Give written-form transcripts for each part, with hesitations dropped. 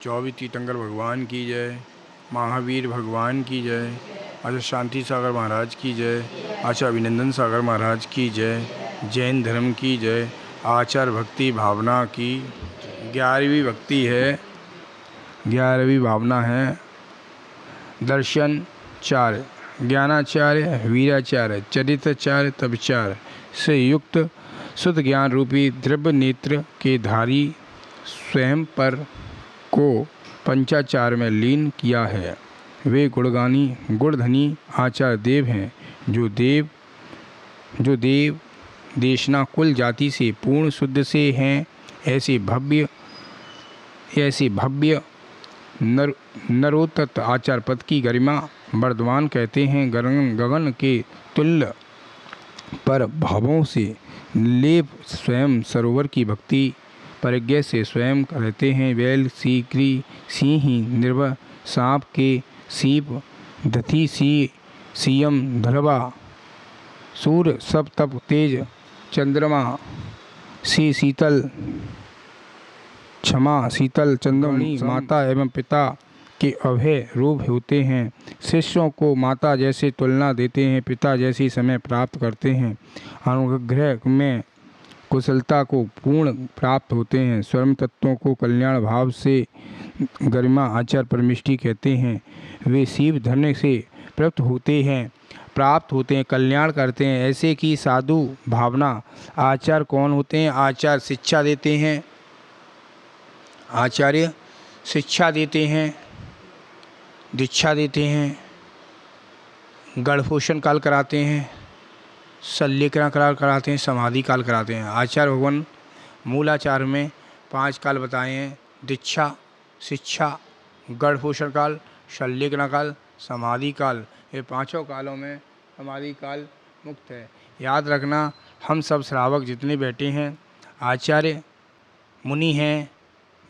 चौबीस तीर्थंकर भगवान की जय, महावीर भगवान की जय, आचार्य शांति सागर महाराज की जय, आचार्य अभिनंदन सागर महाराज की जय, जैन धर्म की जय, आचार्य भक्ति भावना की 11वीं भक्ति है, 11वीं भावना है। दर्शन 4, ज्ञानाचार्य, वीराचार्य, चरित्राचार्य, तपचार्य से युक्त शुद्ध ज्ञान रूपी द्रव्य नेत्र के धारी स्वयं पर को पंचाचार में लीन किया है। वे गुणगानी गुणधनी आचार्य देव हैं, जो देव देशना कुल जाति से पूर्ण शुद्ध से हैं। ऐसे भव्य नरोत्तत आचार पद की गरिमा वर्धमान कहते हैं। गगन के तुल्य पर भावों से लेप स्वयं सरोवर की भक्ति परिज्ञा से स्वयं रहते हैं। बैल सीकरी सिंही निर्भय सांप के सीप दथी सीयम धरवा सूर्य सब तप तेज चंद्रमा सी शीतल क्षमा शीतल चंद्रमणि माता एवं पिता के अभय रूप होते हैं। शिष्यों को माता जैसे तुलना देते हैं, पिता जैसी समय प्राप्त करते हैं। अनुग्रह में कुशलता को पूर्ण प्राप्त होते हैं। स्वयं तत्वों को कल्याण भाव से गरिमा आचार परमिष्टि कहते हैं। वे शिव धन्य से प्राप्त होते हैं, कल्याण करते हैं। ऐसे की साधु भावना आचार्य कौन होते हैं? आचार्य शिक्षा देते हैं, आचार्य शिक्षा देते हैं, दीक्षा देते हैं, गढ़पोषण काल कराते हैं, शल्यकरण काल कराते हैं, समाधि काल कराते हैं। आचार्य भगवान मूलाचार में 5 काल बताए हैं: दीक्षा, शिक्षा, गढ़पोषण काल, शल्यकरण काल, समाधि काल। ये 5 कालों में समाधि काल मुक्त है। याद रखना, हम सब श्रावक जितने बैठे हैं आचार्य मुनि हैं,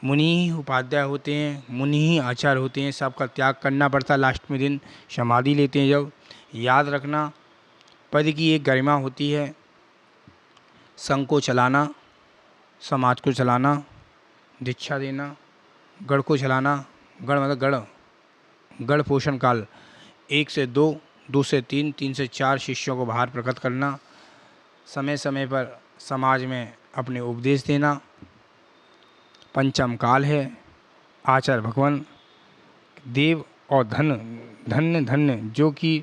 मुनि ही उपाध्याय होते हैं, मुनि ही आचार्य होते हैं। सबका त्याग करना पड़ता है। लास्ट में दिन समाधि लेते हैं जब। याद रखना, पद की एक गरिमा होती है: संघ को चलाना, समाज को चलाना, दीक्षा देना, गढ़ को चलाना। गढ़ मतलब गढ़ पोषण काल 1 से 2, 2 से 3, 3 से 4 शिष्यों को बाहर प्रकट करना, समय समय पर समाज में अपने उपदेश देना। पंचम काल है आचार्य भगवान देव और धन्य जो कि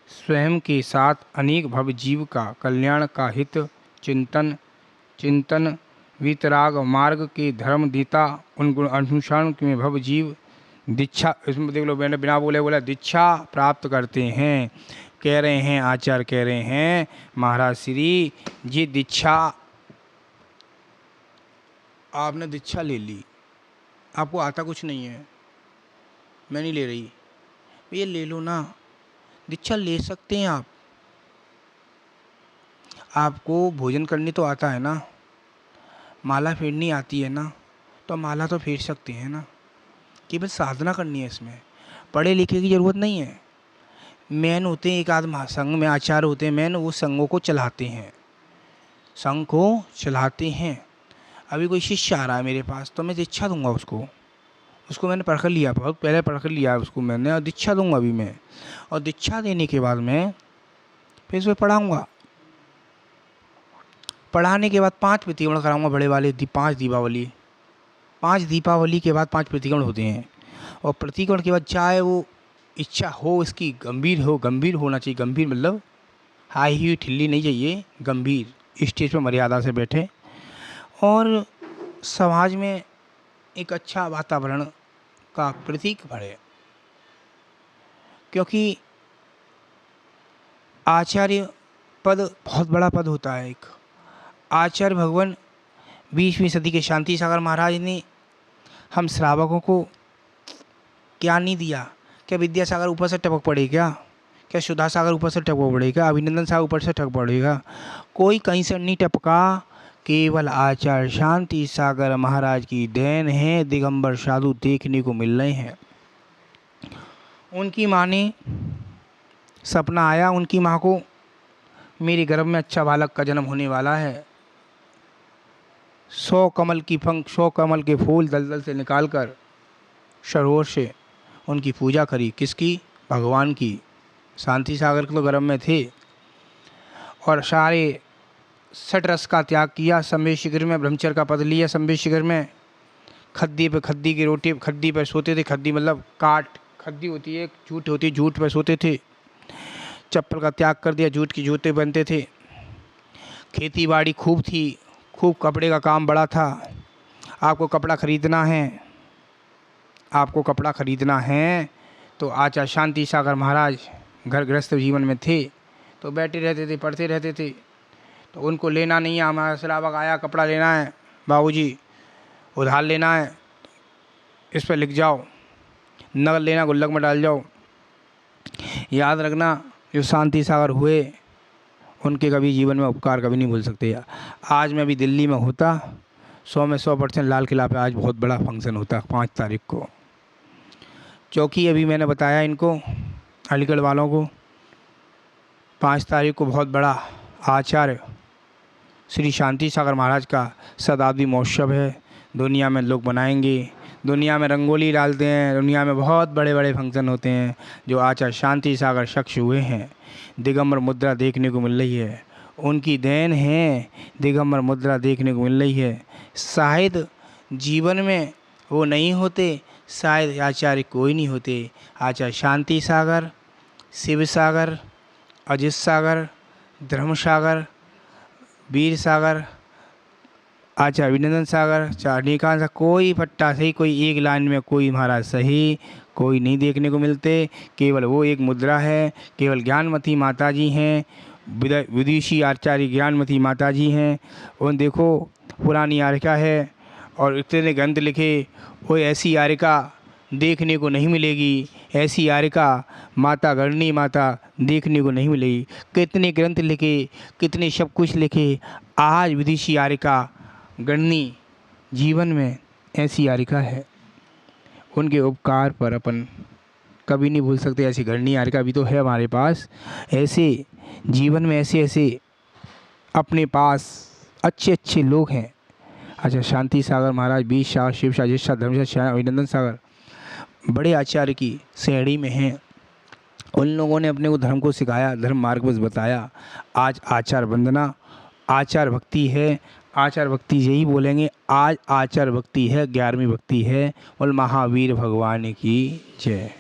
स्वयं के साथ अनेक भव जीव का कल्याण का हित चिंतन वितराग मार्ग के धर्म देता उन गुण अनुसरण में भव जीव दीक्षा, इसमें देख लो, मैंने बिना बोला दीक्षा प्राप्त करते हैं। कह रहे हैं आचार्य, कह रहे हैं महाराज श्री जी, दीक्षा आपने दीक्षा ले ली, आपको आता कुछ नहीं है, मैं नहीं ले रही, ये ले लो ना, दीक्षा ले सकते हैं आप। आपको भोजन करनी तो आता है ना, माला फेरनी आती है ना, तो माला तो फेर सकते हैं ना। केवल साधना करनी है, इसमें पढ़े लिखे की ज़रूरत नहीं है। मैन होते हैं, एक आध संघ में आचार्य होते हैं, मैन वो संघों को चलाते हैं, संघ को चलाते हैं। अभी कोई शिष्य आ रहा है मेरे पास, तो मैं दीक्षा दूंगा उसको मैंने परख लिया, बहुत पहले परख लिया उसको मैंने, और दीक्षा दूंगा अभी मैं। और दीक्षा देने के बाद मैं फिर इसमें पढ़ाऊँगा। पढ़ाने के बाद 5 प्रतिक्रमण कराऊंगा, बड़े वाले 5 दीपावली के बाद 5 प्रतिक्रमण होते हैं। और प्रतिक्रमण के बाद चाहे वो इच्छा हो इसकी गंभीर होना चाहिए। गंभीर मतलब हाई हुई ठिल्ली नहीं चाहिए, गंभीर, स्टेज पर मर्यादा से बैठे और समाज में एक अच्छा वातावरण का प्रतीक बढ़े। क्योंकि आचार्य पद बहुत बड़ा पद होता है। एक आचार्य भगवान 20वीं सदी के शांति सागर महाराज ने हम श्रावकों को क्या नहीं दिया? क्या विद्यासागर ऊपर से टपक पड़े क्या सुधा सागर ऊपर से टपक पड़ेगा? अभिनंदन सागर ऊपर से टपक पड़ेगा? कोई कहीं से नहीं टपका। केवल आचार्य शांति सागर महाराज की देन है। दिगंबर साधु देखने को मिल रहे हैं। उनकी माँ ने सपना आया, उनकी माँ को मेरे गर्भ में अच्छा बालक का जन्म होने वाला है, 100 कमल के फूल दलदल से निकालकर सरोवर से उनकी पूजा करी। किसकी? भगवान की। शांति सागर तो गर्भ में थे और सारे षट रस का त्याग किया। संवेद शिखर में ब्रह्मचर्य का पद लिया। संवेद शिखर में खद्दी की रोटी, खद्दी पर सोते थे। खद्दी मतलब काट, खद्दी होती है, जूट होती है, जूट पर सोते थे। चप्पल का त्याग कर दिया, जूट की जूते बनते थे। खेती बाड़ी खूब थी, खूब कपड़े का काम बड़ा था। आपको कपड़ा खरीदना है तो आचार्य शांति सागर महाराज घर गृहस्थ जीवन में थे तो बैठे रहते थे, पढ़ते रहते थे। तो उनको लेना नहीं है, हमारा सिलावक आया कपड़ा लेना है, बाबूजी उधार लेना है, इस पर लिख जाओ, नगद लेना गुल्लक में डाल जाओ। याद रखना, जो शांति सागर हुए उनके कभी जीवन में उपकार कभी नहीं भूल सकते। आज मैं भी दिल्ली में होता 100 में 100% लाल किला पे आज बहुत बड़ा फंक्शन होता 5 तारीख को। चौकी अभी मैंने बताया इनको अलीगढ़ वालों को 5 तारीख को बहुत बड़ा आचार्य श्री शांति सागर महाराज का शताब्दी महोत्सव है। दुनिया में लोग मनाएंगे, दुनिया में रंगोली डालते हैं, दुनिया में बहुत बड़े बड़े फंक्शन होते हैं। जो आचार्य शांति सागर शख्स हुए हैं, दिगंबर मुद्रा देखने को मिल रही है, उनकी देन है, दिगंबर मुद्रा देखने को मिल रही है। शायद जीवन में वो नहीं होते, शायद आचार्य कोई नहीं होते। आचार्य शांति सागर, शिव सागर, अजित सागर, धर्म सागर, वीर सागर, आचार्य अभिनंदन सागर, चारणिकांत सागर, कोई पट्टा सही, कोई एक लाइन में कोई महाराज सही कोई नहीं देखने को मिलते। केवल वो एक मुद्रा है, केवल ज्ञानमती माता जी हैं, विदेशी आचार्य ज्ञानमती माता जी हैं। उन देखो पुरानी आरिका है और इतने ग्रंथ लिखे, कोई ऐसी आरिका देखने को नहीं मिलेगी, ऐसी आरिका माता गणनी माता देखने को नहीं मिलेगी। कितने ग्रंथ लिखे, कितने सब कुछ लिखे, आज विदेशी आरिका गणनी जीवन में ऐसी आरिका है, उनके उपकार पर अपन कभी नहीं भूल सकते। ऐसी गणनी आरिका भी तो है हमारे पास। ऐसे जीवन में ऐसे अपने पास अच्छे लोग हैं। अच्छा, शांति सागर महाराज, बीज सागर, शिव सागर, जिस सागर, धर्म सागर, अभिनंदन सागर बड़े आचार्य की श्रेणी में हैं। उन लोगों ने अपने को धर्म को सिखाया, धर्म मार्ग बस बताया। आज आचार वंदना, आचार भक्ति है। आचार भक्ति यही बोलेंगे, आज आचार भक्ति है, 11वीं भक्ति है। और महावीर भगवान की जय।